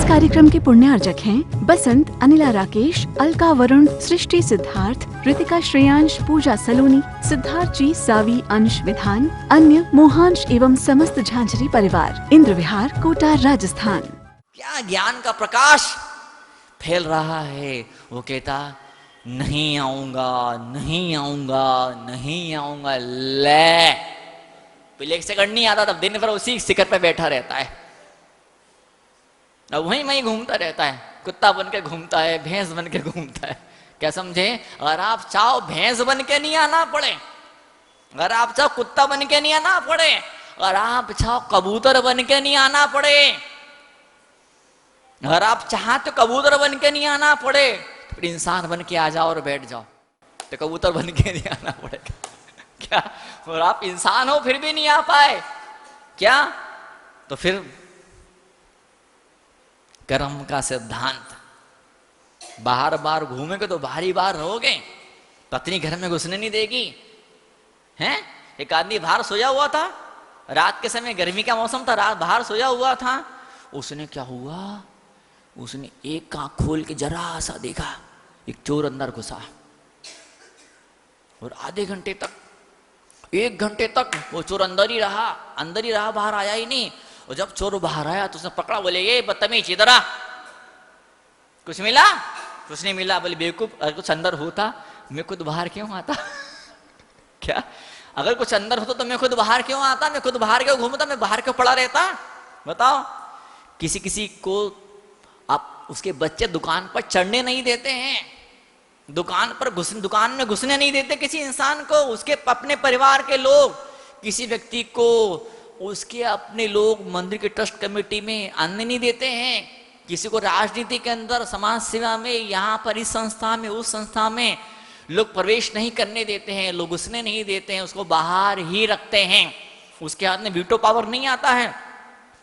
कार्यक्रम के पुण्य अर्चक हैं बसंत, अनिला राकेश, अलका वरुण, सृष्टि सिद्धार्थ, ऋतिका श्रेयांश, पूजा सलोनी, सिद्धार्थ जी, सावी, अंश विधान, अन्य मोहांश एवं समस्त झांझरी परिवार, इंद्र विहार, कोटा, राजस्थान। क्या ज्ञान का प्रकाश फैल रहा है। वो कहता नहीं आऊंगा, नहीं आऊंगा, नहीं आऊंगा। ले पहले एक सेकंड नहीं आता, तब दिन भर उसी शिखर पे बैठा रहता है, अब वहीं घूमता रहता है, कुत्ता बन के घूमता है, भैंस बन के घूमता है। क्या समझे? अगर आप चाहो भैंस बन के नहीं आना पड़े, अगर आप चाहो कुत्ता बन के नहीं आना पड़े, अगर आप चाहो कबूतर बन के नहीं आना पड़े, अगर आप चाह तो कबूतर बन के नहीं आना पड़े, तो फिर इंसान बन के आ जाओ और बैठ जाओ, तो कबूतर बन के नहीं आना पड़ेगा। क्या? और आप इंसान हो फिर भी नहीं आ पाए क्या? तो फिर कर्म का सिद्धांत, बाहर बाहर घूमेंगे तो बाहरी बाहर रहोगे, पत्नी घर में घुसने नहीं देगी। हैं? एक आदमी बाहर सोया हुआ था, रात के समय, गर्मी का मौसम था, रात बाहर सोया हुआ था। उसने क्या हुआ, उसने एक आंख खोल के जरा सा देखा, एक चोर अंदर घुसा, और आधे घंटे तक, 1 घंटे तक वो चोर अंदर ही रहा, बाहर आया ही नहीं। और जब चोर बाहर आया तो उसने पकड़ा, बोले ये बदतमीज इधर आ, कुछ मिला? कुछ नहीं मिला। बोले बेवकूफ, अगर कुछ अंदर होता मैं खुद बाहर क्यों आता? क्या? अगर कुछ अंदर होता तो मैं खुद बाहर क्यों आता, मैं खुद बाहर क्यों घूमता, मैं बाहर क्यों पड़ा रहता? बताओ। किसी किसी को आप उसके बच्चे दुकान पर चढ़ने नहीं देते हैं, दुकान में घुसने नहीं देते किसी इंसान को, उसके अपने परिवार के लोग, किसी व्यक्ति को उसके अपने लोग मंदिर के ट्रस्ट कमेटी में आने नहीं देते हैं, किसी को राजनीति के अंदर, समाज सेवा में, यहाँ पर इस संस्था में, उस संस्था में लोग प्रवेश नहीं करने देते हैं, लोग घुसने नहीं देते हैं, उसको बाहर ही रखते हैं। उसके हाथ में वीटो पावर नहीं आता है,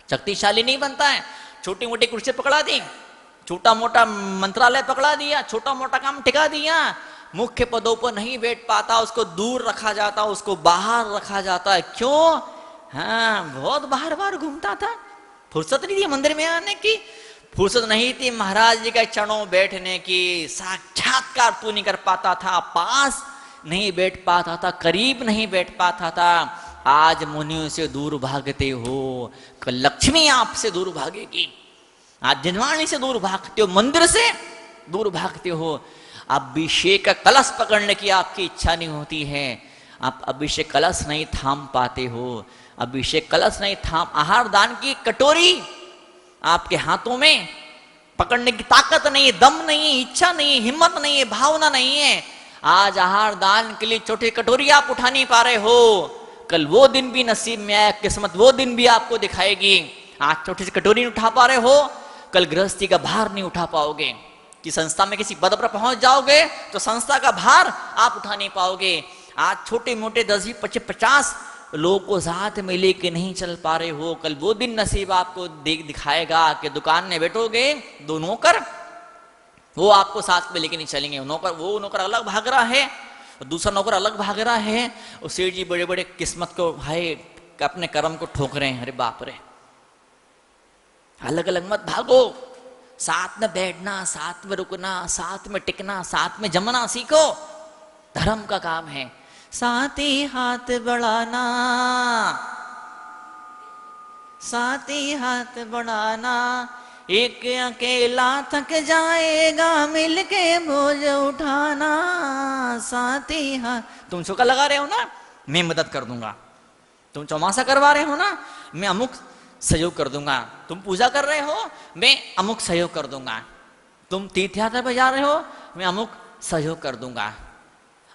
शक्तिशाली नहीं बनता है। छोटी मोटी कुर्सी पकड़ा दी, छोटा मोटा मंत्रालय पकड़ा दिया, छोटा मोटा काम टिका दिया, मुख्य पदों पर नहीं बैठ पाता, उसको दूर रखा जाता, उसको बाहर रखा जाता है। क्यों? हाँ, बहुत बाहर बाहर घूमता था, फुर्सत नहीं थी मंदिर में आने की, फुर्सत नहीं थी महाराज जी के चरणों बैठने की, साक्षात्कार तू नहीं कर पाता था, पास नहीं बैठ पाता था, करीब नहीं बैठ पाता था। आज मुनियों से दूर भागते हो, कल लक्ष्मी आपसे दूर भागेगी। आज जनवाणी से दूर भागते हो, मंदिर से दूर भागते हो। अभिषेक का कलश पकड़ने की आपकी इच्छा नहीं होती है, आप अभिषेक कलश नहीं थाम पाते हो, अभिषेक कलश नहीं थाम, आहार दान की कटोरी आपके हाथों में पकड़ने की ताकत नहीं है, दम नहीं है, इच्छा नहीं है, हिम्मत नहीं है, भावना नहीं है। आज आहार दान के लिए छोटी कटोरी आप उठा नहीं पा रहे हो, कल वो दिन भी नसीब में आया, किस्मत वो दिन भी आपको दिखाएगी। आज छोटी सी कटोरी नहीं उठा पा रहे हो, कल गृहस्थी का भार नहीं उठा पाओगे। कि संस्था में किसी पद पर पहुंच जाओगे तो संस्था का भार आप उठा नहीं पाओगे। आज छोटे मोटे 10, 20, 50 लोगों को साथ में लेके नहीं चल पा रहे हो, कल वो दिन नसीब आपको दिखाएगा कि दुकान में बैठोगे, 2 नौकर वो आपको साथ में लेके नहीं चलेंगे। वो नौकर अलग भाग रहा है, दूसरा नौकर अलग भाग रहा है, और सेठ जी बड़े बड़े किस्मत को, हाय, अपने कर्म को ठोक रहे हैं। अरे बाप रे, अलग अलग मत भागो, साथ में बैठना, साथ में रुकना, साथ में टिकना, साथ में जमना सीखो, धर्म का काम है। साथ ही हाथ बढ़ाना, साथ ही हाथ बढ़ाना, एक अकेला थक जाएगा मिलके बोझ उठाना, साथ ही हाथ। तुम चौका लगा रहे हो ना, मैं मदद कर दूंगा। तुम चौमासा करवा रहे हो ना, मैं अमुक सहयोग कर दूंगा। तुम पूजा कर रहे हो, मैं अमुक सहयोग कर दूंगा। तुम तीर्थ यात्रा पर जा रहे हो, मैं अमुक सहयोग कर दूंगा।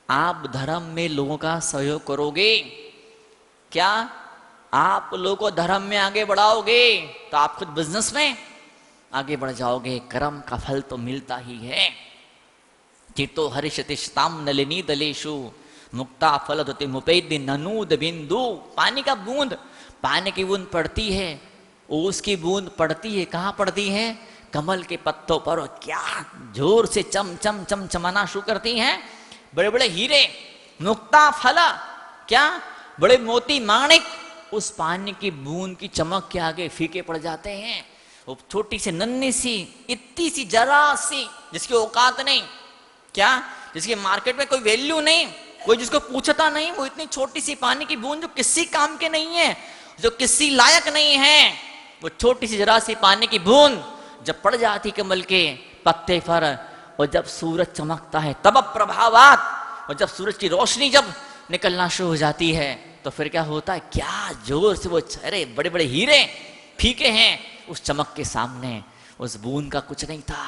आप धर्म में लोगों का सहयोग करोगे, क्या आप लोगों को धर्म में आगे बढ़ाओगे तो आप खुद बिजनेस में आगे बढ़ जाओगे। कर्म का फल तो मिलता ही है। चितो हर्षतिष्ठाम नलिनी दलेशु मुक्ता फल धुति मुपेदि ननूद बिंदु। पानी का बूंद, पानी की बूंद पड़ती है, ओस की बूंद पड़ती है, कहाँ पड़ती है? कमल के पत्तों पर, और क्या जोर से चम चम चम चमाना शुरू करती हैं। बड़े बड़े हीरे, मुक्ता फला, क्या बड़े मोती माणिक उस पानी की बूंद की चमक के आगे फीके पड़ जाते हैं। वो छोटी सी नन्ही सी इतनी सी जरा सी जिसकी औकात नहीं, क्या जिसकी मार्केट में कोई वैल्यू नहीं, कोई जिसको पूछता नहीं, वो इतनी छोटी सी पानी की बूंद जो किसी काम के नहीं है, जो किसी लायक नहीं है, वो छोटी सी जरा सी पानी की बूंद जब पड़ जाती कमल के पत्ते पर और जब सूरज चमकता है तब प्रभावात, और जब सूरज की रोशनी जब निकलना शुरू हो जाती है तो फिर क्या होता है, क्या जोर से वो अरे बड़े बड़े हीरे फीके हैं उस चमक के सामने। उस बूंद का कुछ नहीं था,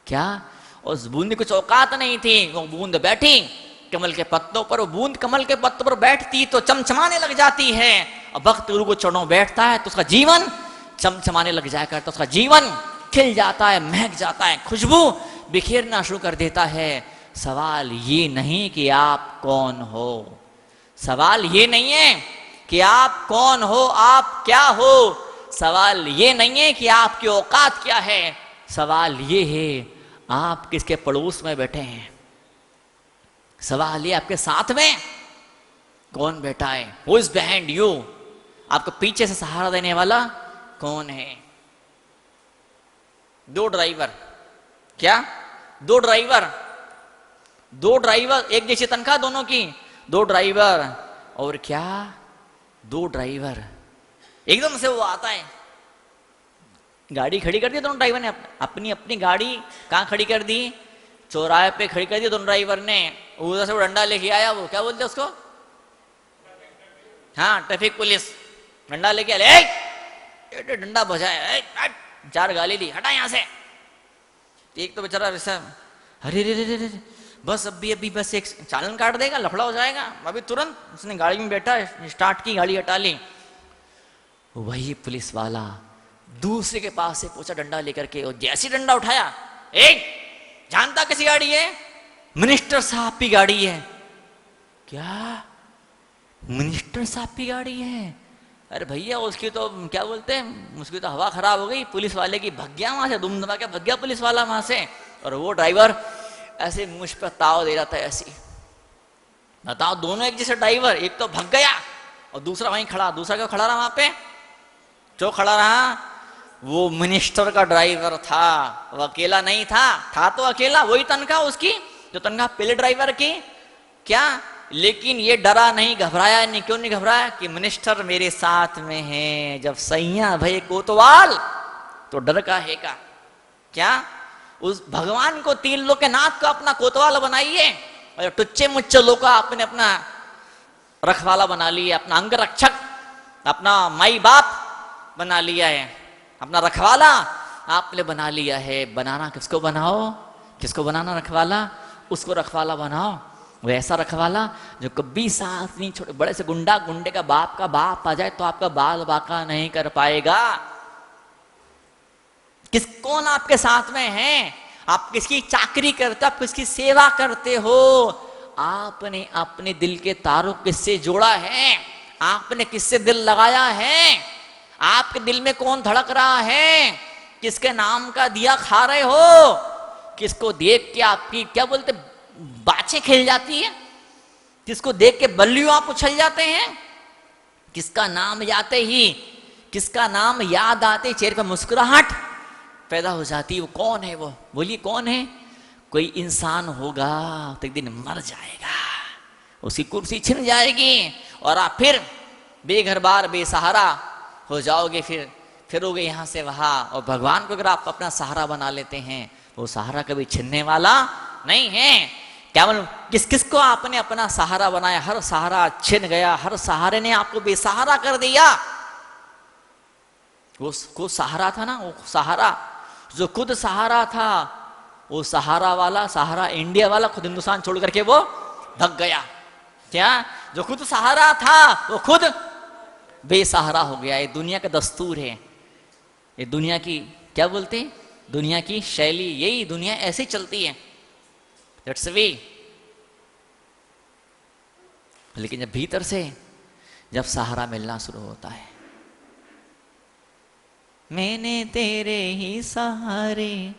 क्या उस बूंद की कुछ औकात नहीं थी। वो बूंद बैठी कमल के पत्तों पर, वो बूंद कमल के पत्तों पर बैठती तो चमचमाने लग जाती है, और भक्त गुरु को चरणों बैठता है तो उसका जीवन चमचमाने लग जाया करता, उसका जीवन खिल जाता है, महक जाता है, खुशबू बिखेरना शुरू कर देता है। सवाल ये नहीं कि आप कौन हो, सवाल ये नहीं है कि आप कौन हो, आप क्या हो, सवाल ये नहीं है कि आपकी औकात क्या है, सवाल ये है आप किसके पड़ोस में बैठे हैं, सवाल ये आपके साथ में कौन बैठा है, हु इज बिहाइंड यू, आपको पीछे से सहारा देने वाला कौन है। दो ड्राइवर, क्या दो ड्राइवर एक जैसी तनख्वाह दोनों की, दो ड्राइवर, और क्या दो ड्राइवर एकदम से वो आता है, गाड़ी खड़ी कर दी दोनों ड्राइवर ने, अपनी अपनी गाड़ी कहाँ खड़ी कर दी, चौराहे पे खड़ी कर दी दोनों ड्राइवर ने। उधर से वो डंडा लेके आया, वो क्या बोलते उसको, हाँ ट्रैफिक पुलिस, डंडा लेके आया, डंडा बजाया, चार गाली दी, हटा यहां से। एक तो बेचारा वैसा, अरे रे रे रे रे, बस अभी बस एक चालन काट देगा, लफड़ा हो जाएगा, अभी तुरंत उसने गाड़ी में बैठा, स्टार्ट की, गाड़ी हटा ली। वही पुलिस वाला दूसरे के पास से पूछा डंडा लेकर के, और जैसी डंडा उठाया, एक जानता किसी गाड़ी है, मिनिस्टर साहब की गाड़ी है। क्या मिनिस्टर साहब की गाड़ी है? अरे भैया उसकी तो क्या बोलते हैं, उसकी तो हवा खराब हो गई, पुलिस वाले की भग गया वहां से, दुम दबा के भग गया पुलिस वाला वहां से। और वो ड्राइवर ऐसे मुझ पर ताव दे रहा था ऐसी, बताओ दोनों एक जैसे ड्राइवर, एक तो भग गया और दूसरा वहीं खड़ा, दूसरा क्यों खड़ा रहा वहां पे, जो खड़ा रहा वो मिनिस्टर का ड्राइवर था, वो अकेला नहीं था तो अकेला, वही तनख्वाह उसकी जो तनख्वाह पहले ड्राइवर की, क्या लेकिन ये डरा नहीं, घबराया नहीं। क्यों नहीं घबराया? कि मिनिस्टर मेरे साथ में है, जब सैया भय कोतवाल तो डर का है का। क्या उस भगवान को, तीन लोग के नाथ को अपना कोतवाल बनाइए, और टुच्चे मुच्चे लोग का आपने अपना रखवाला बना लिया, अपना अंग रक्षक, अपना माई बाप बना लिया है, अपना रखवाला आपने बना लिया है। बनाना किसको बनाओ, किसको बनाना रखवाला, उसको रखवाला बनाओ। वो ऐसा रखवाला जो कभी साथ नहीं छोड़े, बड़े से गुंडे का बाप आ जाए तो आपका बाल बाका नहीं कर पाएगा। कौन आपके साथ में है, आप किसकी चाकरी करते, आप किसकी सेवा करते हो, आपने अपने दिल के तारों किससे जोड़ा है, आपने किससे दिल लगाया है, आपके दिल में कौन धड़क रहा है, किसके नाम का दिया खा रहे हो, किसको देख के आपकी क्या बोलते बाछें खिल जाती है, किसको देख के बल्लियों आप उछल जाते हैं, किसका नाम याद आते चेहरे पर मुस्कुराहट पैदा हो जाती है। वो कौन है? वो बोलिए कौन है? कोई इंसान होगा तो एक दिन मर जाएगा, उसकी कुर्सी छिन जाएगी और आप फिर बेघर बार बेसहारा हो जाओगे, फिरोगे यहां से वहां। और भगवान को अगर आप अपना सहारा बना लेते हैं, वो सहारा कभी छिनने वाला नहीं है। क्या मालूम किसको आपने अपना सहारा बनाया, हर सहारा छिन गया, हर सहारे ने आपको बेसहारा कर दिया। वो सहारा था ना, वो सहारा जो खुद सहारा था, वो सहारा इंडिया वाला खुद हिंदुस्तान छोड़ करके वो भग गया। क्या जो खुद सहारा था वो खुद बेसहारा हो गया। ये दुनिया का दस्तूर है, ये दुनिया की क्या बोलते हैं, दुनिया की शैली, यही दुनिया ऐसे चलती है। That's way. लेकिन जब भीतर से जब सहारा मिलना शुरू होता है, मैंने तेरे ही सहारे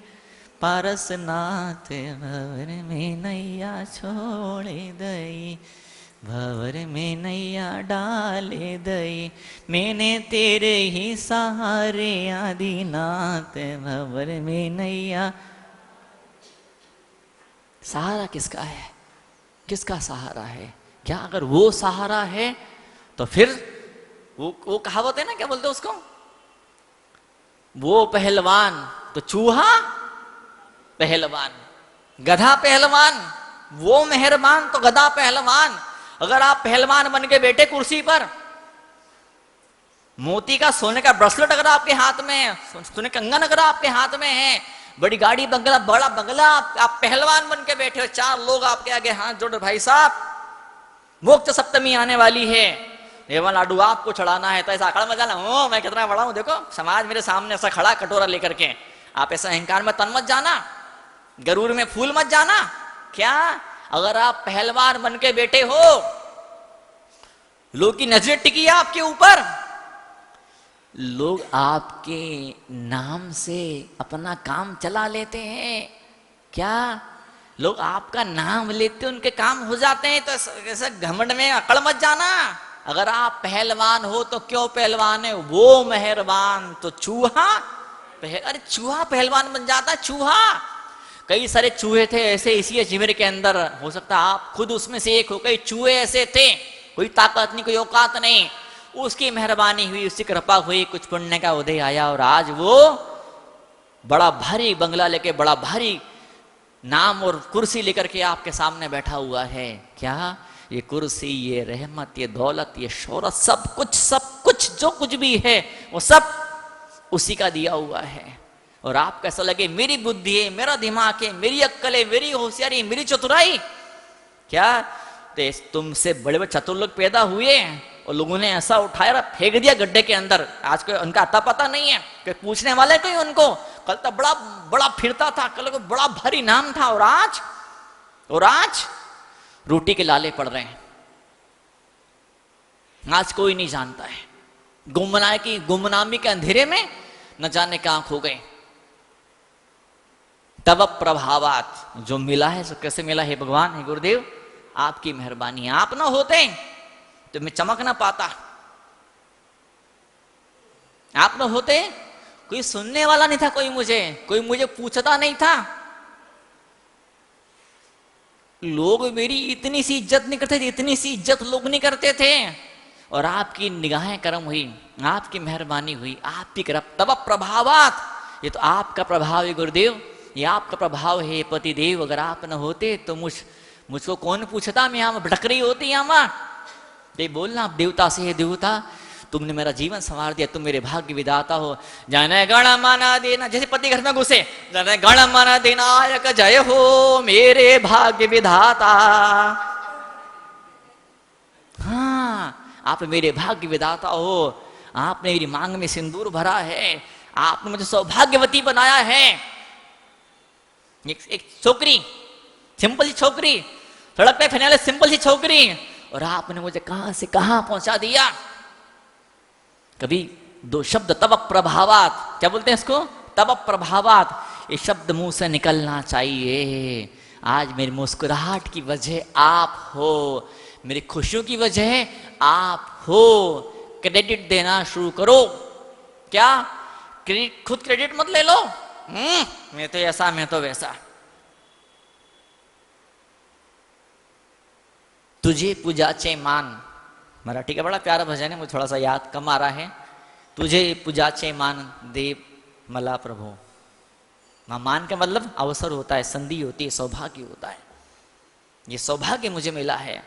पारसनाथ भवर में नैया छोड़ दई, भंवर में नैया डाले दई, मैंने तेरे ही सहारे आदिनाथ, भंवर में नैया। सहारा किसका है? किसका सहारा है? क्या अगर वो सहारा है तो फिर वो कहावत है ना, क्या बोलते हैं उसको, वो पहलवान तो चूहा पहलवान, गधा पहलवान, वो मेहरबान तो गधा पहलवान। अगर आप पहलवान बन के बैठे कुर्सी पर, मोती का सोने का ब्रेसलेट अगर आपके हाथ में है, सोने कंगन अगर आपके हाथ में है, बड़ी गाड़ी बंगला, बड़ा बंगला, आप पहलवान बन के बैठे हो, चार लोग आपके आगे हाथ जोड़, भाई साहब मोक्ष सप्तमी आने वाली है, एवं लाडू आपको चढ़ाना है, तो ऐसा अकड़ मजा ना हो मैं कितना बड़ा हूं, देखो समाज मेरे सामने ऐसा खड़ा कटोरा लेकर के। आप ऐसा अहंकार में तन मत जाना, गरूर में फूल मत जाना। क्या अगर आप पहलवान बन के बैठे हो, लोग की नजरें टिकी है आपके ऊपर, लोग आपके नाम से अपना काम चला लेते हैं, क्या लोग आपका नाम लेते उनके काम हो जाते हैं, तो ऐसे घमंड में अकड़ मत जाना। अगर आप पहलवान हो तो क्यों पहलवान है, वो मेहरबान तो चूहा अरे चूहा पहलवान बन जाता है, चूहा। कई सारे चूहे थे ऐसे इसी अजमेर के अंदर, हो सकता है आप खुद उसमें से एक हो। कई चूहे ऐसे थे, कोई ताकत नहीं, कोई औकात नहीं, उसकी मेहरबानी हुई, उसकी कृपा हुई, कुछ पुण्य का उदय आया, और आज वो बड़ा भारी बंगला लेके, बड़ा भारी नाम और कुर्सी लेकर के आपके सामने बैठा हुआ है। क्या ये कुर्सी, ये रहमत, ये दौलत, ये शोहरत, सब कुछ जो कुछ भी है वो सब उसी का दिया हुआ है। और आप कैसा लगे मेरी बुद्धि है, मेरा दिमाग है, मेरी अक्कल है, मेरी होशियारी, मेरी चतुराई, क्या तुमसे बड़े बड़े चतुर लोग पैदा हुए और लोगों ने ऐसा उठाया फेंक दिया गड्ढे के अंदर। आज कोई उनका अता पता नहीं है, कोई पूछने वाले कोई उनको, कल तो बड़ा बड़ा फिरता था, कल को बड़ा भारी नाम था, और आज रोटी के लाले पड़ रहे हैं, आज कोई नहीं जानता है। गुमनामी के अंधेरे में न जाने कहां खो गए। तब प्रभावात, जो मिला है सो कैसे मिला है भगवान, है गुरुदेव आपकी मेहरबानी। आप ना होते तो मैं चमक ना पाता, आप ना होते कोई सुनने वाला नहीं था, कोई मुझे पूछता नहीं था, लोग मेरी इतनी सी इज्जत नहीं करते थे, इतनी सी इज्जत लोग नहीं करते थे, और आपकी निगाहें करम हुई, आपकी मेहरबानी हुई, आपकी तब प्रभावात, ये तो आपका प्रभाव है गुरुदेव, ये आपका प्रभाव है पतिदेव। अगर आप न होते तो मुझको कौन पूछता, मैं यहाँ भटक रही होती यहाँ। ये बोलना आप देवता से है, देवता तुमने मेरा जीवन संवार दिया, तुम मेरे भाग्य विधाता हो। जाने गण माना देना, जैसे पति घर में घुसे, जाने गण माना देनायक जय हो मेरे भाग्य विधाता। हाँ, आप मेरे भाग्य विधाता हो, आपने मेरी मांग में सिंदूर भरा है, आपने मुझे सौभाग्यवती बनाया है। एक छोकरी, सिंपल सी छोकरी, सड़क पे फिरने वाली सिंपल सी छोकरी, और आपने मुझे कहां से कहां पहुंचा दिया। कभी दो शब्द तब प्रभावात, क्या बोलते हैं इसको, तब प्रभावात, ये शब्द मुंह से निकलना चाहिए। आज मेरी मुस्कुराहट की वजह आप हो, मेरी खुशियों की वजह आप हो। क्रेडिट देना शुरू करो। क्या खुद क्रेडिट मत ले लो, मैं तो ऐसा, मैं तो वैसा। तुझे पूजाचे मान, मराठी का बड़ा प्यारा भजन है, मुझे थोड़ा सा याद कम आ रहा है। तुझे पूजाचे मान देव मला प्रभु। मान का मतलब अवसर होता है, संधि होती है, सौभाग्य होता है। ये सौभाग्य मुझे मिला है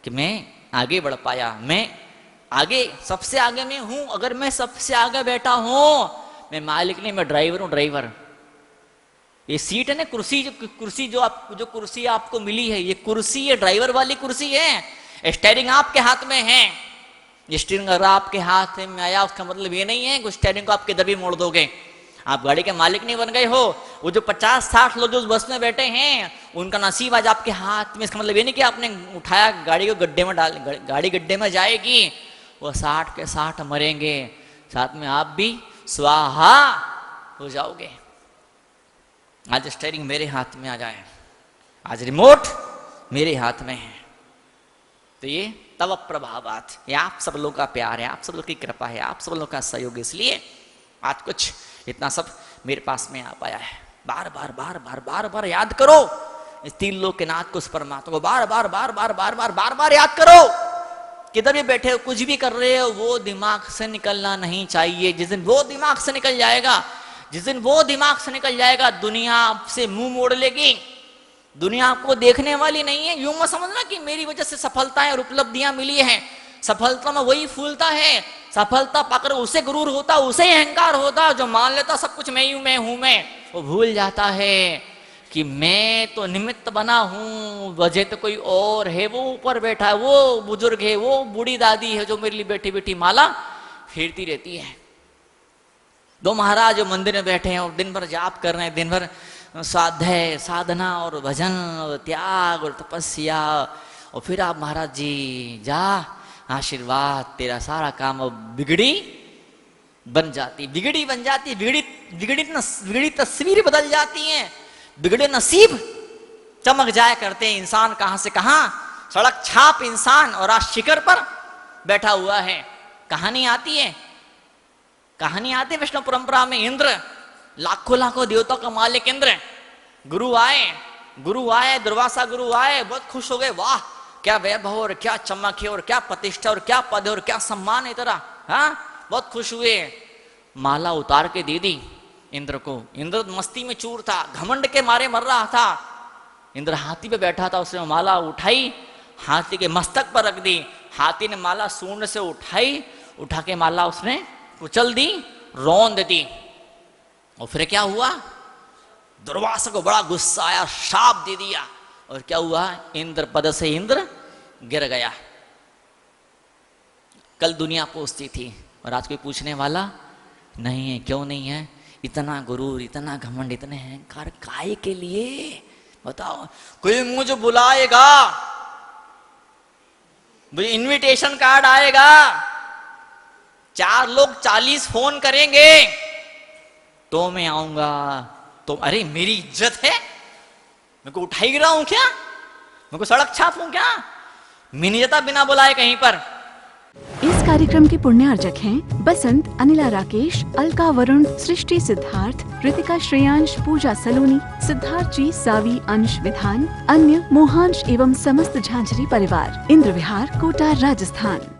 कि मैं आगे बढ़ पाया, मैं आगे, सबसे आगे में हूं। अगर मैं सबसे आगे बैठा हूं, मैं मालिक नहीं, मैं ड्राइवर हूं, ड्राइवर। ये सीट है ना, कुर्सी जो कुर्सी आपको मिली है, ये कुर्सी, ये ड्राइवर वाली कुर्सी है। स्टीयरिंग आपके हाथ में है। ये स्टीयरिंग अगर आपके हाथ में आया, उसका मतलब ये नहीं है कि स्टीयरिंग को आप किधर भी मोड़ दोगे, आप गाड़ी के मालिक नहीं बन गए हो। वो जो 50-60 लोग जो उस बस में बैठे हैं, उनका नसीब आज आपके हाथ में। इसका मतलब ये नहीं कि आपने उठाया, गाड़ी को गड्ढे में डाल, गाड़ी गड्ढे में जाएगी, वो 60 के 60 मरेंगे, साथ में आप भी स्वाहा हो जाओगे। आज स्टीयरिंग मेरे हाथ में आ जाए, आज रिमोट मेरे हाथ में है। तो ये तव प्रभावात, ये आप सब लोगों का प्यार है, आप सब लोगों की कृपा है, आप सब लोगों का सहयोग, इसलिए आज कुछ इतना सब मेरे पास में आ पाया है। बार बार बार बार बार बार याद करो इस तीन लोक के नाथ को, उस परमात्मा को बार बार बार बार बार बार बार बार याद करो। किधर भी बैठे हो, कुछ भी कर रहे हो, वो दिमाग से निकलना नहीं चाहिए। जिस दिन वो दिमाग से निकल जाएगा, जिस दिन वो दिमाग से निकल जाएगा, दुनिया आपसे मुंह मोड़ लेगी, दुनिया आपको देखने वाली नहीं है। यूं मत समझना कि मेरी वजह से सफलताएं और उपलब्धियां मिली हैं। सफलता में वही फूलता है, सफलता पाकर उसे गुरूर होता, उसे ही अहंकार होता, जो मान लेता सब कुछ मैं ही हूं, मैं हूं मैं, वो भूल जाता है कि मैं तो निमित्त बना हूं, वजह तो कोई और है, वो ऊपर बैठा है, वो बुजुर्ग है, वो बूढ़ी दादी है जो मेरे लिए बैठी बैठी माला फेरती रहती है। दो महाराज जो मंदिर में बैठे हैं और दिन भर जाप कर रहे हैं, दिन भर स्वाध्याय साधना और भजन और त्याग और तपस्या, और फिर आप महाराज जी जा आशीर्वाद, तेरा सारा काम अब बिगड़ी बन जाती, बिगड़ी बन जाती, बिगड़ी तस्वीर बदल जाती है, बिगड़े नसीब चमक जाया करते हैं। इंसान कहां से कहां सड़क छाप इंसान, और आज शिखर पर बैठा हुआ है। कहानी आती है, कहानी आती है विष्णु परंपरा में। इंद्र, लाखों लाखों देवताओं का मालिक इंद्र, गुरु आए, दुर्वासा गुरु आए, बहुत खुश हो गए, वाह क्या वैभव और क्या चमक है और क्या प्रतिष्ठा और क्या पद और क्या सम्मान है तेरा, हाँ बहुत खुश हुए। माला उतार के दे दी इंद्र को। इंद्र मस्ती में चूर था, घमंड के मारे मर रहा था। इंद्र हाथी पे बैठा था, उसने माला उठाई, हाथी के मस्तक पर रख दी। हाथी ने माला सूंड से उठाई, उठा के माला उसने उछल दी, रौंद दी। और फिर क्या हुआ, दुर्वासा को बड़ा गुस्सा आया, शाप दे दिया, और क्या हुआ, इंद्र पद से इंद्र गिर गया। कल दुनिया पूछती थी और आज कोई पूछने वाला नहीं है। क्यों नहीं है? इतना गुरूर, इतना घमंड, इतने अहंकार काय के लिए? बताओ, कोई मुझे बुलाएगा, मुझे इनविटेशन कार्ड आएगा, 4 लोग 40 फोन करेंगे तो मैं आऊंगा। तो अरे मेरी इज्जत है, मैं को उठाई गिरा हूं क्या, मैं को सड़क छाप हूं क्या? मैं नहीं जाता बिना बुलाए कहीं पर। इस कार्यक्रम के पुण्यार्जक हैं बसंत, अनिला राकेश, अलका वरुण, सृष्टि सिद्धार्थ, ऋतिका श्रेयांश, पूजा सलोनी, सिद्धार्थ जी, सावी अंश विधान, अन्य मोहांश एवं समस्त झांझरी परिवार, इंद्र विहार, कोटा, राजस्थान।